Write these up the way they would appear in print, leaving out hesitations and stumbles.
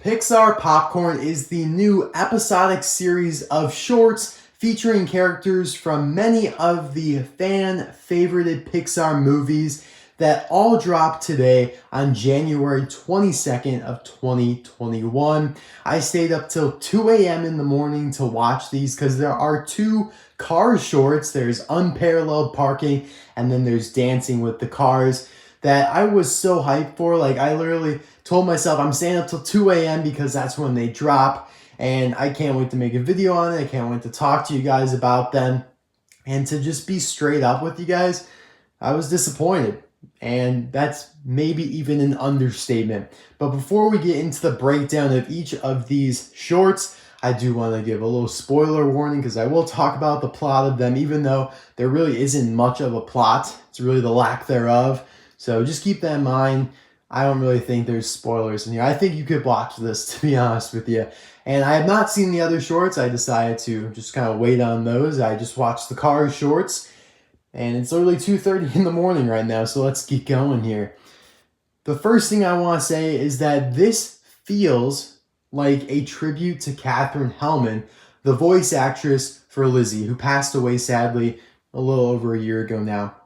Pixar Popcorn is the new episodic series of shorts featuring characters from many of the fan-favorited Pixar movies that all dropped today on January 22nd of 2021. I stayed up till 2 a.m. in the morning to watch these because there are two Cars shorts. There's Unparalleled Parking and then there's Dancing with the Cars that I was so hyped for. Like, I literally told myself I'm staying up till 2 a.m. because that's when they drop, and I can't wait to make a video on it. I can't wait to talk to you guys about them. And to just be straight up with you guys, I was disappointed. And that's maybe even an understatement. But before we get into the breakdown of each of these shorts, I do want to give a little spoiler warning because I will talk about the plot of them, even though there really isn't much of a plot. It's really the lack thereof. So just keep that in mind. I don't really think there's spoilers in here. I think you could watch this, to be honest with you. And I have not seen the other shorts. I decided to just kind of wait on those. I just watched the Cars shorts. And it's literally 2:30 in the morning right now, so let's get going here. The first thing I want to say is that this feels like a tribute to Katherine Hellman, the voice actress for Lizzie, who passed away sadly a little over a year ago now.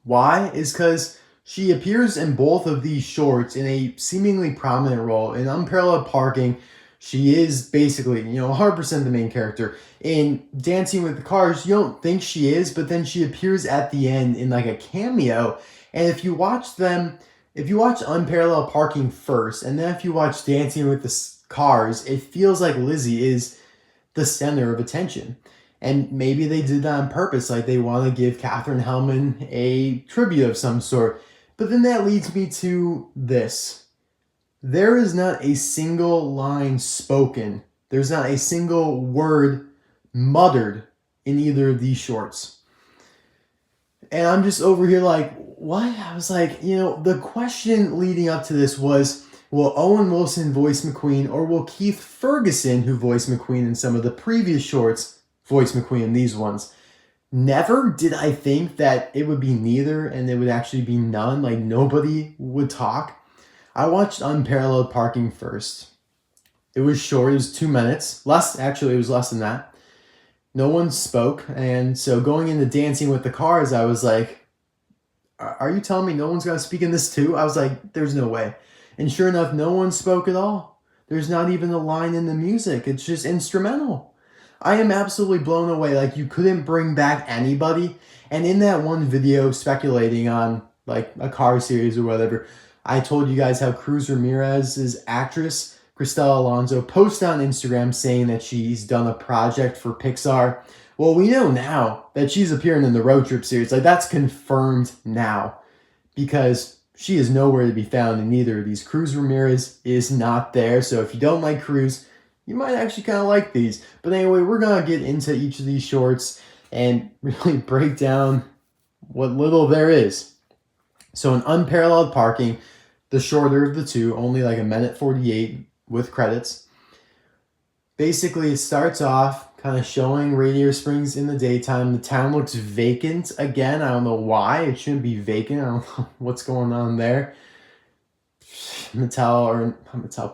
Why? Is because she appears in both of these shorts in a seemingly prominent role. In Unparalleled Parking, she is basically, 100% the main character. In Dancing with the Cars, you don't think she is, but then she appears at the end in like a cameo. And if you watch Unparalleled Parking first, and then if you watch Dancing with the Cars, it feels like Lizzie is the center of attention. And maybe they did that on purpose, like they want to give Katherine Hellman a tribute of some sort. But then that leads me to this. There is not a single line spoken. There's not a single word muttered in either of these shorts. And I'm just over here like, what? I was like, the question leading up to this was, will Owen Wilson voice McQueen, or will Keith Ferguson, who voiced McQueen in some of the previous shorts, voice McQueen in these ones? Never did I think that it would be neither and it would actually be none, like nobody would talk. I watched Unparalleled Parking first. It was short, it was 2 minutes. It was less than that. No one spoke, and so going into Dancing with the Cars, I was like, are you telling me no one's going to speak in this too? I was like, there's no way. And sure enough, no one spoke at all. There's not even a line in the music. It's just instrumental. I am absolutely blown away. Like, you couldn't bring back anybody. And in that one video speculating on like a car series or whatever, I told you guys how Cruz Ramirez's actress, Cristela Alonso, posted on Instagram saying that she's done a project for Pixar. Well, we know now that she's appearing in the Road Trip series. Like, that's confirmed now because she is nowhere to be found in neither of these. Cruz Ramirez is not there. So if you don't like Cruz, you might actually kind of like these. But anyway, we're going to get into each of these shorts and really break down what little there is. So in Unparalleled Parking, the shorter of the two, only like 1:48 with credits. Basically, it starts off kind of showing Radiator Springs in the daytime. The town looks vacant again. I don't know why. It shouldn't be vacant. I don't know what's going on there. Mattel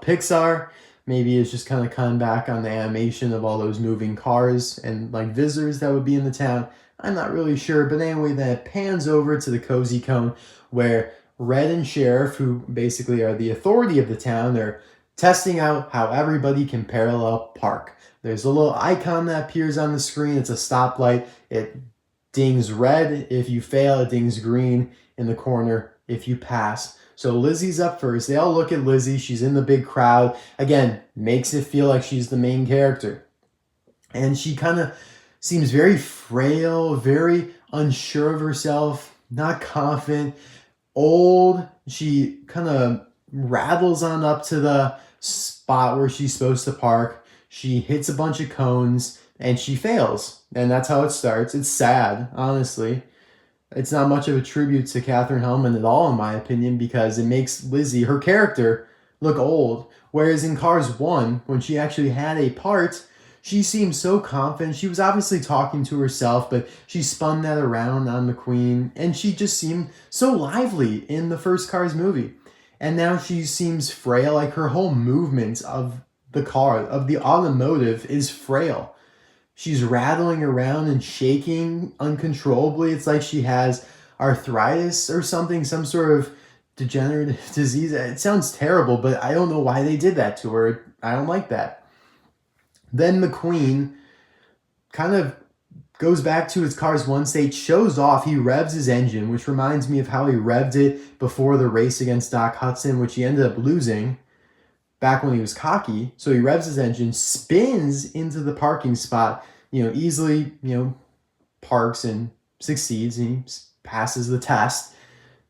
Pixar maybe is just kind of coming back on the animation of all those moving cars and like visitors that would be in the town. I'm not really sure, but anyway, then it pans over to the Cozy Cone where Red and Sheriff, who basically are the authority of the town, they're testing out how everybody can parallel park. There's a little icon that appears on the screen. It's a stoplight. It dings red if you fail. It dings green in the corner if you pass. So Lizzie's up first. They all look at Lizzie. She's in the big crowd. Again, makes it feel like she's the main character. And she kind of seems very frail, very unsure of herself, not confident, old. She kind of rattles on up to the spot where she's supposed to park. She hits a bunch of cones and she fails. And that's how it starts. It's sad, honestly. It's not much of a tribute to Katherine Hellman at all, in my opinion, because it makes Lizzie, her character, look old. Whereas in Cars 1, when she actually had a part, she seemed so confident. She was obviously talking to herself, but she spun that around on McQueen, and she just seemed so lively in the first Cars movie. And now she seems frail. Like her whole movement of the car, of the automotive, is frail. She's rattling around and shaking uncontrollably. It's like she has arthritis or something, some sort of degenerative disease. It sounds terrible, but I don't know why they did that to her. I don't like that. Then McQueen kind of goes back to his car's one state, shows off. He revs his engine, which reminds me of how he revved it before the race against Doc Hudson, which he ended up losing back when he was cocky. So he revs his engine, spins into the parking spot, easily, parks and succeeds, and he passes the test.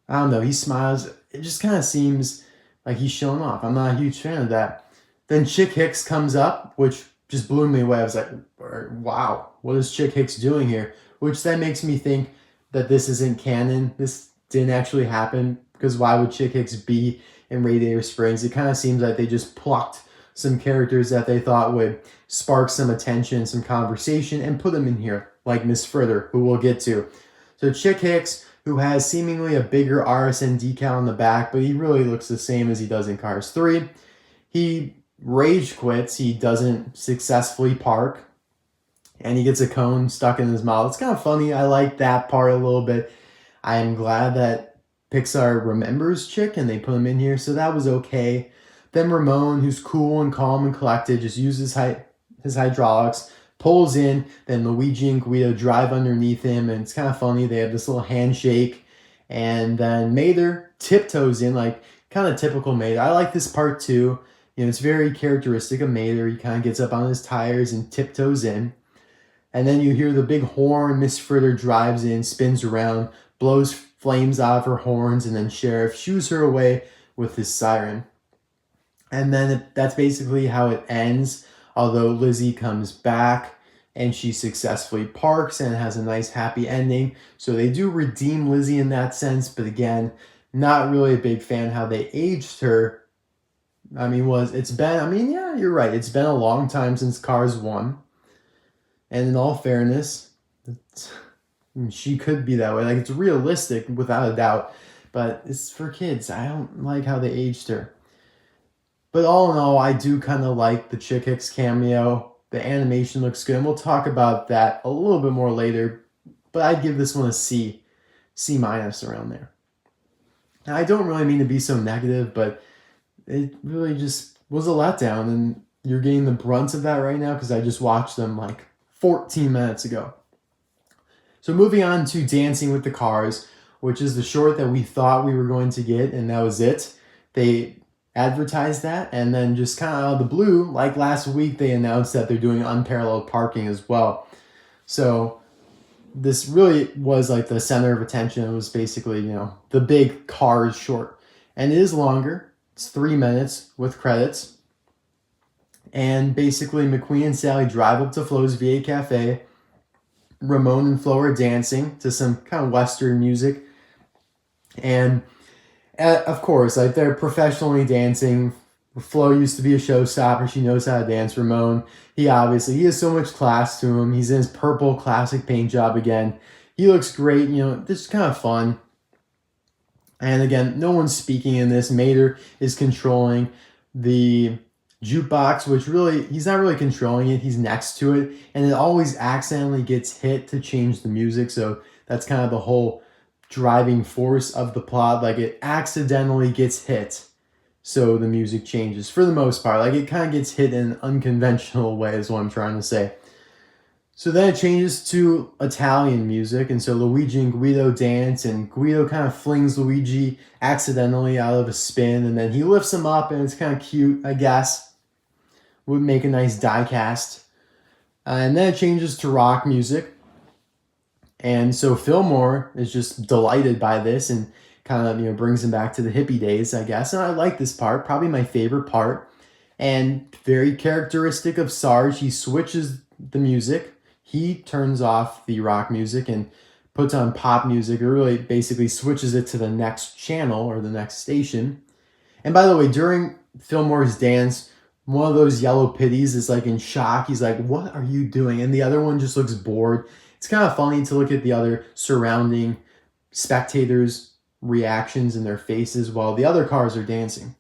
I don't know. He smiles. It just kind of seems like he's showing off. I'm not a huge fan of that. Then Chick Hicks comes up, which just blew me away. I was like, wow, what is Chick Hicks doing here? Which then makes me think that this isn't canon. This didn't actually happen, because why would Chick Hicks be in Radiator Springs? It kind of seems like they just plucked some characters that they thought would spark some attention, some conversation, and put them in here, like Miss Fritter, who we'll get to. So Chick Hicks, who has seemingly a bigger RSN decal on the back, but he really looks the same as he does in Cars 3. He rage quits. He doesn't successfully park, and he gets a cone stuck in his mouth. It's kind of funny. I like that part a little bit. I am glad that Pixar remembers Chick and they put him in here, so that was okay. Then Ramon, who's cool and calm and collected, just uses his hydraulics, pulls in. Then Luigi and Guido drive underneath him, and it's kind of funny. They have this little handshake, and then Mater tiptoes in, like kind of typical Mater. I like this part too. It's very characteristic of Mater. He kind of gets up on his tires and tiptoes in. And then you hear the big horn. Miss Fritter drives in, spins around, blows flames out of her horns, and then Sheriff shoos her away with his siren. And then that's basically how it ends, although Lizzie comes back and she successfully parks and has a nice happy ending. So they do redeem Lizzie in that sense, but again, not really a big fan how they aged her. Yeah, you're right. It's been a long time since Cars 1. And in all fairness, she could be that way. Like, it's realistic without a doubt, but it's for kids. I don't like how they aged her. But all in all, I do kind of like the Chick Hicks cameo. The animation looks good, and we'll talk about that a little bit more later. But I'd give this one a C minus around there. Now, I don't really mean to be so negative, but it really just was a letdown, and you're getting the brunt of that right now because I just watched them like 14 minutes ago. So moving on to Dancing with the Cars, which is the short that we thought we were going to get, and that was it. They advertised that, and then just kind of out of the blue, like last week, they announced that they're doing Unparalleled Parking as well. So this really was like the center of attention. It was basically, the big Cars short. And it is longer. It's 3 minutes with credits. And basically, McQueen and Sally drive up to Flo's V8 Cafe. Ramon and Flo are dancing to some kind of Western music. And of course, like, they're professionally dancing. Flo used to be a showstopper. She knows how to dance. Ramon, he has so much class to him. He's in his purple classic paint job again. He looks great. This is kind of fun. And again, no one's speaking in this. Mater is controlling the jukebox, which really, he's not really controlling it. He's next to it. And it always accidentally gets hit to change the music. So that's kind of the whole driving force of the plot. Like, it accidentally gets hit, so the music changes for the most part. Like, it kind of gets hit in an unconventional way is what I'm trying to say. So then it changes to Italian music, and so Luigi and Guido dance, and Guido kind of flings Luigi accidentally out of a spin, and then he lifts him up, and it's kind of cute, I guess. Would make a nice die cast. And then it changes to rock music. And so Fillmore is just delighted by this and kind of, brings him back to the hippie days, I guess. And I like this part, probably my favorite part. And very characteristic of Sarge, he switches the music. He turns off the rock music and puts on pop music. It really basically switches it to the next channel or the next station. And by the way, during Fillmore's dance, one of those yellow pitties is like in shock. He's like, "What are you doing?" And the other one just looks bored. It's kind of funny to look at the other surrounding spectators reactions in their faces while the other cars are dancing.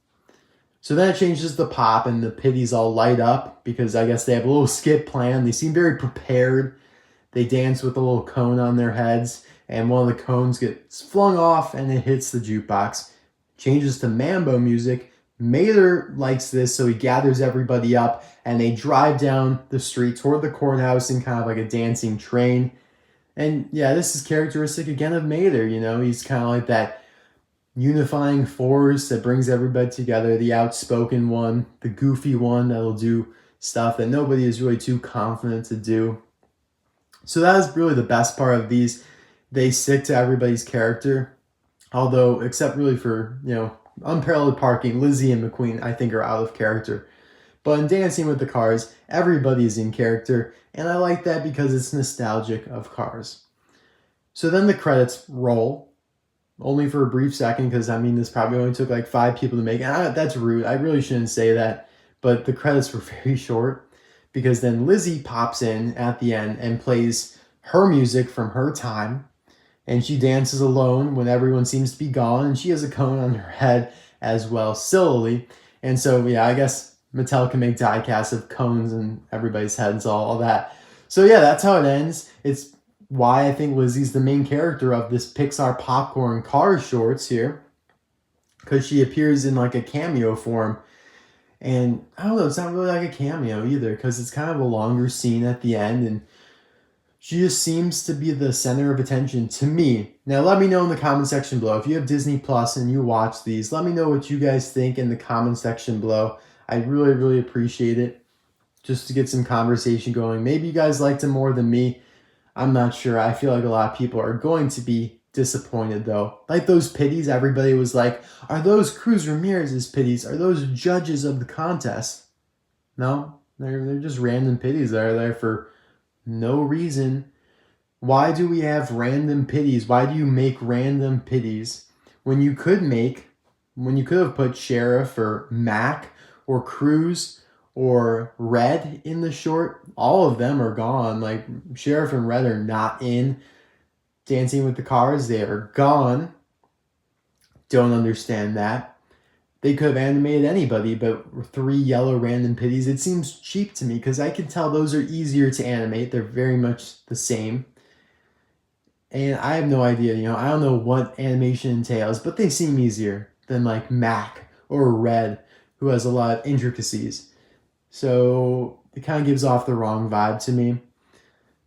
So then it changes to pop and the pitties all light up because I guess they have a little skit planned. They seem very prepared. They dance with a little cone on their heads, and one of the cones gets flung off and it hits the jukebox. Changes to mambo music. Mater likes this, so he gathers everybody up and they drive down the street toward the courthouse in kind of like a dancing train. And yeah, this is characteristic again of Mater. You know, he's kind of like that unifying force that brings everybody together, the outspoken one, the goofy one that'll do stuff that nobody is really too confident to do. So that is really the best part of these. They stick to everybody's character, although except really for, you know, Unparalleled Parking, Lizzie and McQueen I think are out of character. But in Dancing with the Cars, everybody is in character, and I like that because it's nostalgic of Cars. So then the credits roll, only for a brief second, because I mean this probably only took like 5 people to make it. That's rude. I really shouldn't say that, but the credits were very short because then Lizzie pops in at the end and plays her music from her time, and she dances alone when everyone seems to be gone, and she has a cone on her head as well, sillily. And so yeah, I guess Mattel can make die-casts of cones and everybody's heads, all that. So yeah, that's how it ends. It's why I think Lizzie's the main character of this Pixar Popcorn Cars shorts here, because she appears in like a cameo form. And I don't know, it's not really like a cameo either, because it's kind of a longer scene at the end, and she just seems to be the center of attention to me. Now, let me know in the comment section below. If you have Disney Plus and you watch these, let me know what you guys think in the comment section below. I really, really appreciate it, just to get some conversation going. Maybe you guys liked it more than me. I'm not sure. I feel like a lot of people are going to be disappointed, though. Like those pitties, everybody was like, are those Cruz Ramirez's pitties? Are those judges of the contest? No, they're just random pitties that are there for no reason. Why do we have random pitties? Why do you make random pitties when you could have put Sheriff or Mac or Cruz or Red in the short? All of them are gone. Like Sheriff and Red are not in Dancing with the Cars. They are gone. Don't understand that. They could have animated anybody, but 3 yellow random pitties, it seems cheap to me because I can tell those are easier to animate. They're very much the same. And I have no idea, you know, I don't know what animation entails, but they seem easier than like Mac or Red, who has a lot of intricacies. So it kind of gives off the wrong vibe to me.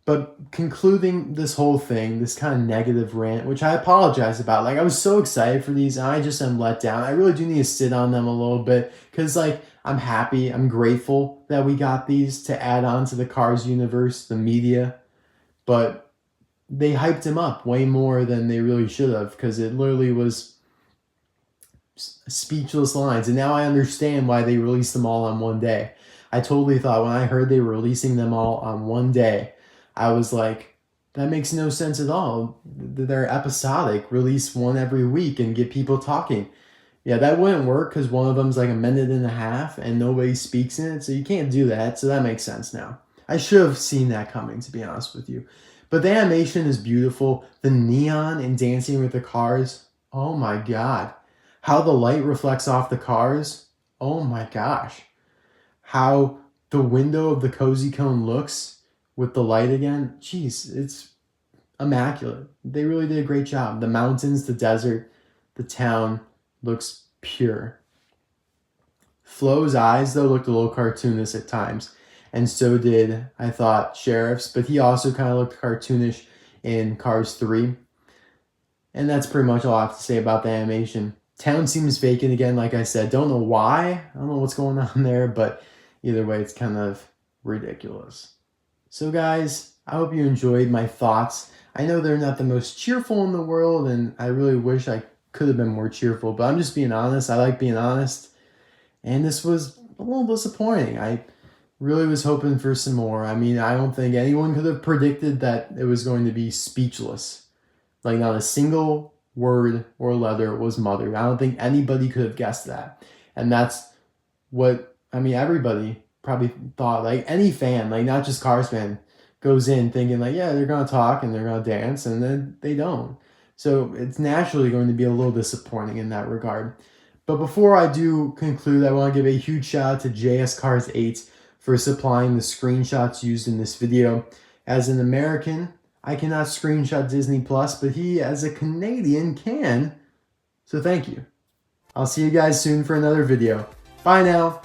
But concluding this whole thing, this kind of negative rant, which I apologize about. Like, I was so excited for these, and I just am let down. I really do need to sit on them a little bit, because, like, I'm happy, I'm grateful that we got these to add on to the Cars universe, the media. But they hyped him up way more than they really should have, because it literally was speechless lines. And now I understand why they released them all on one day. I totally thought when I heard they were releasing them all on one day, I was like, that makes no sense at all. They're episodic. Release one every week and get people talking. Yeah, that wouldn't work because one of them's like a minute and a half and nobody speaks in it. So you can't do that. So that makes sense now. I should have seen that coming, to be honest with you. But the animation is beautiful. The neon and Dancing with the Cars. Oh my God. How the light reflects off the cars. Oh my gosh. How the window of the cozy cone looks with the light again. Jeez, it's immaculate. They really did a great job. The mountains, the desert, the town looks pure. Flo's eyes, though, looked a little cartoonish at times. And so did, I thought, Sheriff's. But he also kind of looked cartoonish in Cars 3. And that's pretty much all I have to say about the animation. Town seems vacant again, like I said. Don't know why. I don't know what's going on there. But either way, it's kind of ridiculous. So guys, I hope you enjoyed my thoughts. I know they're not the most cheerful in the world, and I really wish I could have been more cheerful, but I'm just being honest. I like being honest. And this was a little disappointing. I really was hoping for some more. I mean, I don't think anyone could have predicted that it was going to be speechless. Like, not a single word or letter was muttered. I don't think anybody could have guessed that. And that's what, I mean, everybody probably thought. Like, any fan, like not just Cars fan, goes in thinking like, yeah, they're going to talk and they're going to dance, and then they don't. So it's naturally going to be a little disappointing in that regard. But before I do conclude, I want to give a huge shout out to JS Cars 8 for supplying the screenshots used in this video. As an American, I cannot screenshot Disney Plus, but he, as a Canadian, can. So thank you. I'll see you guys soon for another video. Bye now.